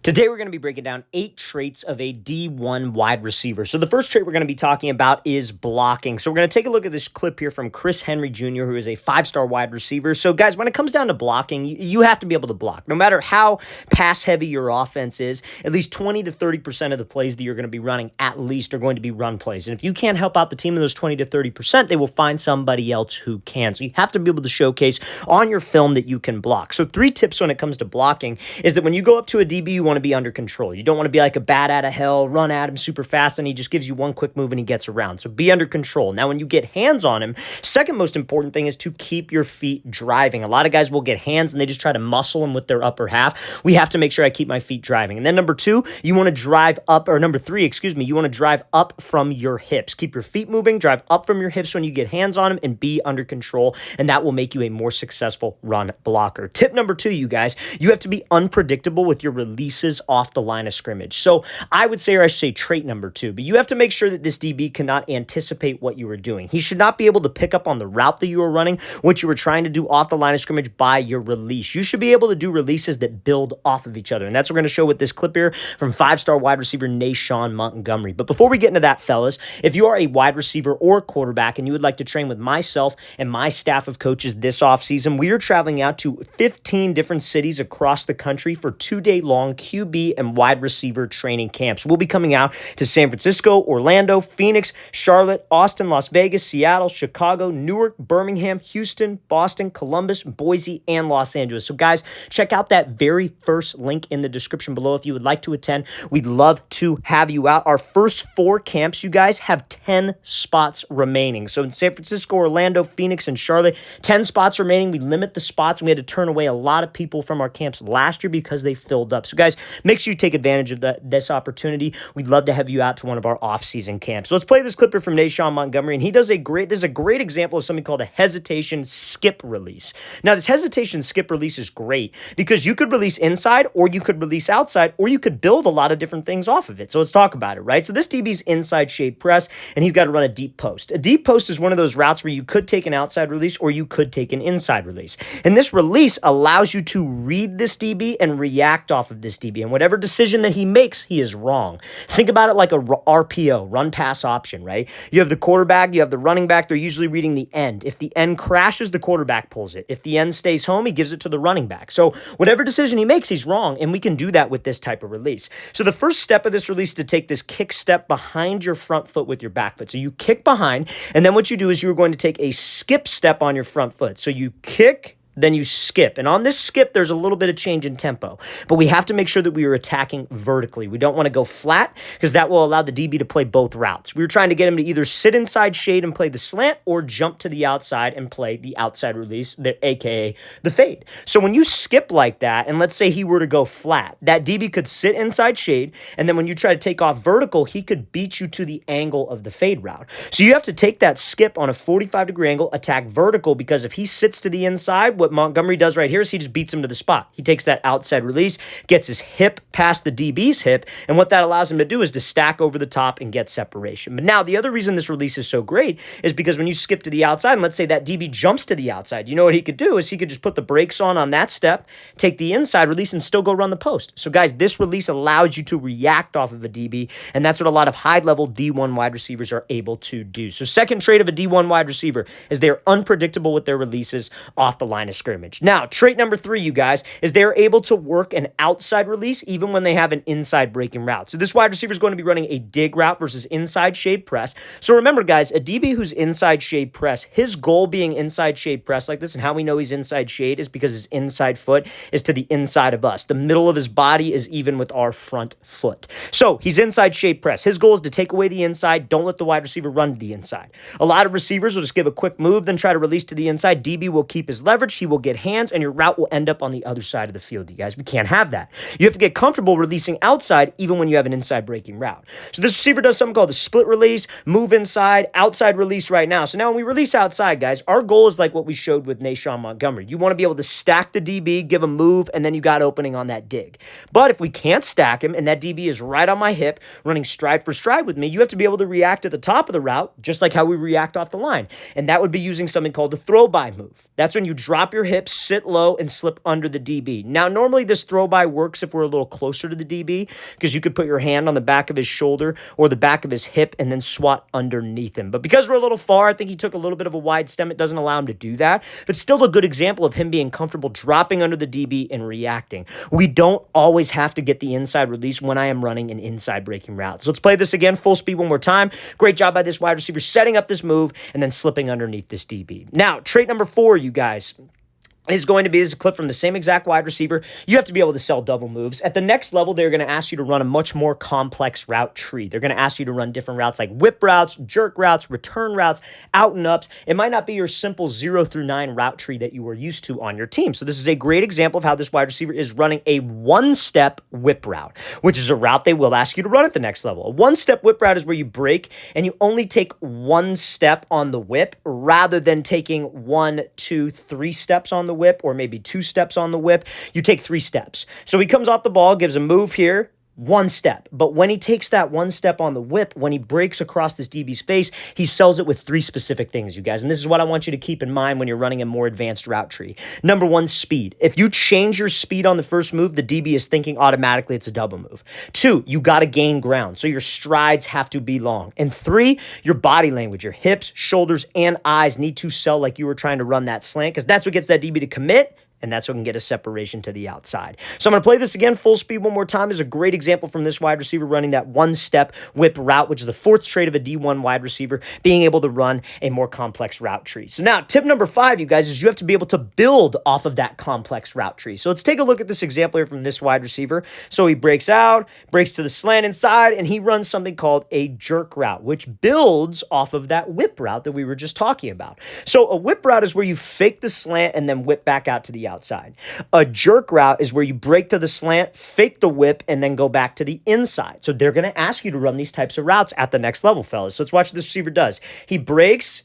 Today, we're going to be breaking down 8 traits of a D1 wide receiver. So the first trait we're going to be talking about is blocking. So we're going to take a look at this clip here from Chris Henry Jr., who is a 5-star wide receiver. So guys, when it comes down to blocking, you have to be able to block. No matter how pass-heavy your offense is, at least 20 to 30% of the plays that you're going to be running at least are going to be run plays. And if you can't help out the team in those 20 to 30%, they will find somebody else who can. So you have to be able to showcase on your film that you can block. So 3 tips when it comes to blocking is that when you go up to a DB, you want to be under control. You don't want to be like a bat out of hell, run at him super fast, and he just gives you one quick move and he gets around. So be under control. Now, when you get hands on him, second most important thing is to keep your feet driving. A lot of guys will get hands and they just try to muscle him with their upper half. We have to make sure I keep my feet driving. And then number 2, you want to drive up, or number 3, you want to drive up from your hips. Keep your feet moving, drive up from your hips when you get hands on him, and be under control, and that will make you a more successful run blocker. Tip number 2, you guys, you have to be unpredictable with your releases off the line of scrimmage. So I would say, or I should say trait number 2, but you have to make sure that this DB cannot anticipate what you are doing. He should not be able to pick up on the route that you are running, what you were trying to do off the line of scrimmage by your release. You should be able to do releases that build off of each other, and that's what we're going to show with this clip here from 5-star wide receiver Nashawn Montgomery. But before we get into that, fellas, if you are a wide receiver or quarterback and you would like to train with myself and my staff of coaches this offseason, we are traveling out to 15 different cities across the country for 2-day-long QB and wide receiver training camps. We'll be coming out to San Francisco, Orlando, Phoenix, Charlotte, Austin, Las Vegas, Seattle, Chicago, Newark, Birmingham, Houston, Boston, Columbus, Boise, and Los Angeles. So guys, check out that very first link in the description below if you would like to attend. We'd love to have you out. Our first 4 camps, you guys, have 10 spots remaining. So in San Francisco, Orlando, Phoenix, and Charlotte, 10 spots remaining. We limit the spots, and we had to turn away a lot of people from our camps last year because they filled up. So guys, make sure you take advantage of this opportunity. We'd love to have you out to one of our off-season camps. So let's play this clip here from Nashawn Montgomery, and this is a great example of something called a hesitation skip release. Now, this hesitation skip release is great because you could release inside, or you could release outside, or you could build a lot of different things off of it. So let's talk about it, right? So this DB's inside shade press, and he's got to run a deep post. A deep post is one of those routes where you could take an outside release or you could take an inside release. And this release allows you to read this DB and react off of this DB. And whatever decision that he makes, he is wrong. Think about it like a RPO, run pass option, right? You have the quarterback, you have the running back. They're usually reading the end. If the end crashes, the quarterback pulls it. If the end stays home, he gives it to the running back. So whatever decision he makes, he's wrong. And we can do that with this type of release. So the first step of this release is to take this kick step behind your front foot with your back foot. So you kick behind, and then what you do is you're going to take a skip step on your front foot. So you kick, then you skip. And on this skip, there's a little bit of change in tempo. But we have to make sure that we are attacking vertically. We don't want to go flat because that will allow the DB to play both routes. We were trying to get him to either sit inside shade and play the slant or jump to the outside and play the outside release, aka the fade. So when you skip like that, and let's say he were to go flat, that DB could sit inside shade, and then when you try to take off vertical, he could beat you to the angle of the fade route. So you have to take that skip on a 45-degree angle, attack vertical, because if he sits to the inside, what Montgomery does right here is he just beats him to the spot. He takes that outside release, gets his hip past the DB's hip, and what that allows him to do is to stack over the top and get separation. But now, the other reason this release is so great is because when you skip to the outside, and let's say that DB jumps to the outside, you know what he could do is he could just put the brakes on that step, take the inside release, and still go run the post. So guys, this release allows you to react off of a DB, and that's what a lot of high-level D1 wide receivers are able to do. So second trait of a D1 wide receiver is they're unpredictable with their releases off the line of scrimmage. Now, trait number 3, you guys, is they're able to work an outside release even when they have an inside breaking route. So this wide receiver is going to be running a dig route versus inside shade press. So remember, guys, a DB who's inside shade press, his goal being inside shade press like this, and how we know he's inside shade is because his inside foot is to the inside of us. The middle of his body is even with our front foot. So he's inside shade press. His goal is to take away the inside. Don't let the wide receiver run to the inside. A lot of receivers will just give a quick move, then try to release to the inside. DB will keep his leverage. He will get hands, and your route will end up on the other side of the field, you guys. We can't have that. You have to get comfortable releasing outside even when you have an inside breaking route. So this receiver does something called the split release, move inside, outside release right now. So now when we release outside, guys, our goal is like what we showed with Nashawn Montgomery. You want to be able to stack the DB, give a move, and then you got opening on that dig. But if we can't stack him and that DB is right on my hip, running stride for stride with me, you have to be able to react at the top of the route, just like how we react off the line. And that would be using something called the throw by move. That's when you drop drop your hips, sit low, and slip under the DB. Now, normally this throw by works if we're a little closer to the DB because you could put your hand on the back of his shoulder or the back of his hip and then swat underneath him. But because we're a little far, I think he took a little bit of a wide stem. It doesn't allow him to do that. But still a good example of him being comfortable dropping under the DB and reacting. We don't always have to get the inside release when I am running an inside breaking route. So let's play this again, full speed one more time. Great job by this wide receiver setting up this move and then slipping underneath this DB. Now, trait number 4, you guys, is going to be this clip from the same exact wide receiver. You have to be able to sell double moves. At the next level, they're going to ask you to run a much more complex route tree. They're going to ask you to run different routes like whip routes, jerk routes, return routes, out and ups. It might not be your simple 0 through 9 route tree that you were used to on your team. So this is a great example of how this wide receiver is running a one-step whip route, which is a route they will ask you to run at the next level. A one-step whip route is where you break and you only take one step on the whip rather than taking 1, 2, 3 steps on the whip or maybe 2 steps on the whip. You take 3 steps. So he comes off the ball, gives a move here, 1 step. But when he takes that 1 step on the whip, when he breaks across this DB's face, he sells it with 3 specific things, you guys. And this is what I want you to keep in mind when you're running a more advanced route tree. Number 1, speed. If you change your speed on the first move, the DB is thinking automatically it's a double move. 2, you got to gain ground. So your strides have to be long. And 3, your body language, your hips, shoulders, and eyes need to sell like you were trying to run that slant because that's what gets that DB to commit. And that's what can get a separation to the outside. So I'm going to play this again, full speed one more time. Is a great example from this wide receiver running that one-step whip route, which is the 4th trait of a D1 wide receiver, being able to run a more complex route tree. So now, tip number 5, you guys, is you have to be able to build off of that complex route tree. So let's take a look at this example here from this wide receiver. So he breaks out, breaks to the slant inside, and he runs something called a jerk route, which builds off of that whip route that we were just talking about. So a whip route is where you fake the slant and then whip back out to the outside. A jerk route is where you break to the slant, fake the whip, and then go back to the inside. So they're going to ask you to run these types of routes at the next level, fellas. So let's watch what this receiver does. He breaks,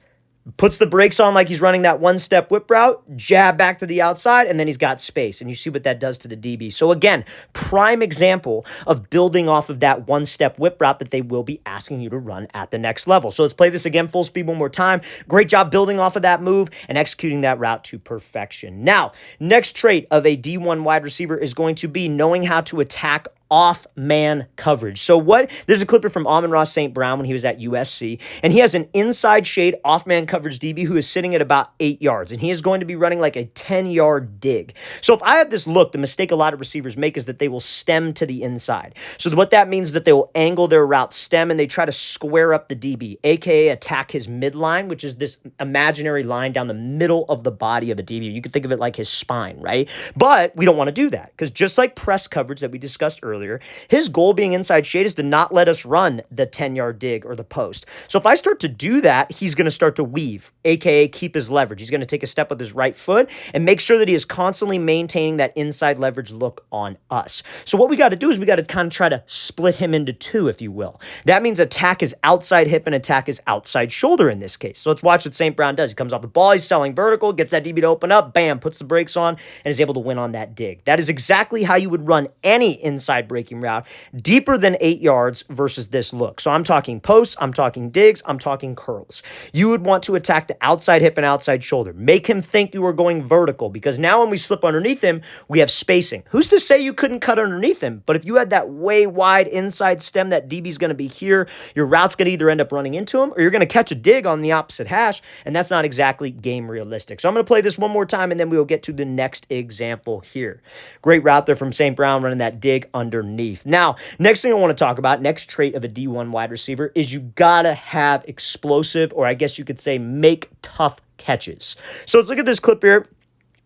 puts the brakes on like he's running that one-step whip route, jab back to the outside, and then he's got space. And you see what that does to the DB. So again, prime example of building off of that one-step whip route that they will be asking you to run at the next level. So let's play this again, full speed one more time. Great job building off of that move and executing that route to perfection. Now, next trait of a D1 wide receiver is going to be knowing how to attack off-man coverage. So this is a clip from Amon-Ra St. Brown when he was at USC, and he has an inside shade off-man coverage DB who is sitting at about 8 yards, and he is going to be running like a 10-yard dig. So if I have this look, the mistake a lot of receivers make is that they will stem to the inside. So what that means is that they will angle their route stem, and they try to square up the DB, aka attack his midline, which is this imaginary line down the middle of the body of a DB. You could think of it like his spine, right? But we don't want to do that, because just like press coverage that we discussed earlier, his goal being inside shade is to not let us run the 10-yard dig or the post. So if I start to do that, he's going to start to weave, aka keep his leverage. He's going to take a step with his right foot and make sure that he is constantly maintaining that inside leverage look on us. So what we got to do is we got to kind of try to split him into 2, if you will. That means attack his outside hip and attack his outside shoulder in this case. So let's watch what St. Brown does. He comes off the ball, he's selling vertical, gets that DB to open up, bam, puts the brakes on, and is able to win on that dig. That is exactly how you would run any inside breaking route deeper than 8 yards versus this look. So I'm talking posts, I'm talking digs, I'm talking curls. You would want to attack the outside hip and outside shoulder. Make him think you are going vertical, because now when we slip underneath him, we have spacing. Who's to say you couldn't cut underneath him? But if you had that way wide inside stem, that DB's going to be here. Your route's going to either end up running into him or you're going to catch a dig on the opposite hash, and that's not exactly game realistic. So I'm going to play this one more time, and then we will get to the next example here. Great route there from St. Brown running that dig underneath. Now, next thing I want to talk about, next trait of a D1 wide receiver is you gotta have explosive, or I guess you could say make tough catches. So let's look at this clip here.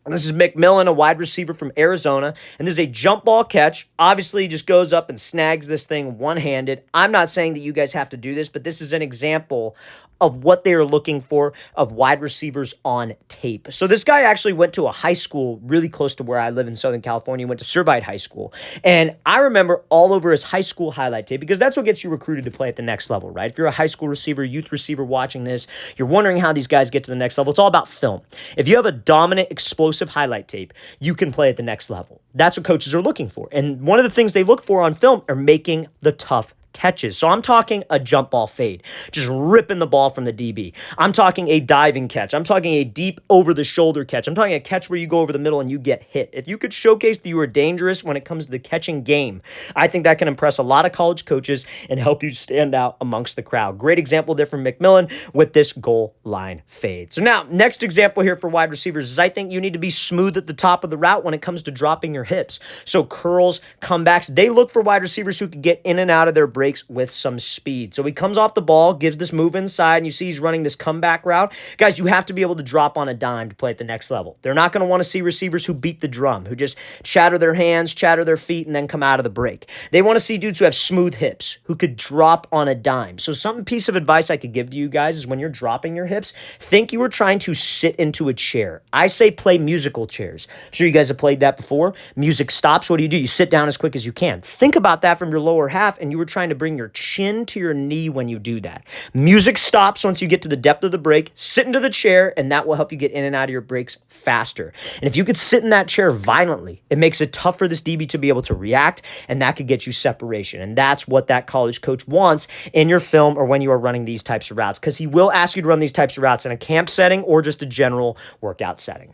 This is McMillan, a wide receiver from Arizona, and this is a jump ball catch. Obviously, he just goes up and snags this thing one-handed. I'm not saying that you guys have to do this, but this is an example of what they are looking for of wide receivers on tape. So this guy actually went to a high school really close to where I live in Southern California. He went to Servite High School. And I remember all over his high school highlight tape, because that's what gets you recruited to play at the next level, right? If you're a high school receiver, youth receiver watching this, you're wondering how these guys get to the next level. It's all about film. If you have a dominant, explosive highlight tape, you can play at the next level. That's what coaches are looking for. And one of the things they look for on film are making the tough catches. So I'm talking a jump ball fade, just ripping the ball from the DB. I'm talking a diving catch. I'm talking a deep over the shoulder catch. I'm talking a catch where you go over the middle and you get hit. If you could showcase that you are dangerous when it comes to the catching game, I think that can impress a lot of college coaches and help you stand out amongst the crowd. Great example there from McMillan with this goal line fade. So now, next example here for wide receivers is I think you need to be smooth at the top of the route when it comes to dropping your hips. So curls, comebacks, they look for wide receivers who can get in and out of their breaks with some speed. So he comes off the ball, gives this move inside, and you see he's running this comeback route. Guys, you have to be able to drop on a dime to play at the next level. They're not going to want to see receivers who beat the drum, who just chatter their hands, chatter their feet, and then come out of the break. They want to see dudes who have smooth hips, who could drop on a dime. So some piece of advice I could give to you guys is when you're dropping your hips, think you were trying to sit into a chair. I say play musical chairs. I'm sure you guys have played that before. Music stops. What do? You sit down as quick as you can. Think about that from your lower half, and you were trying to bring your chin to your knee when you do that. Music stops once you get to the depth of the break. Sit into the chair, and that will help you get in and out of your breaks faster. And if you could sit in that chair violently, it makes it tough for this DB to be able to react, and that could get you separation. And that's what that college coach wants in your film or when you are running these types of routes, because he will ask you to run these types of routes in a camp setting or just a general workout setting.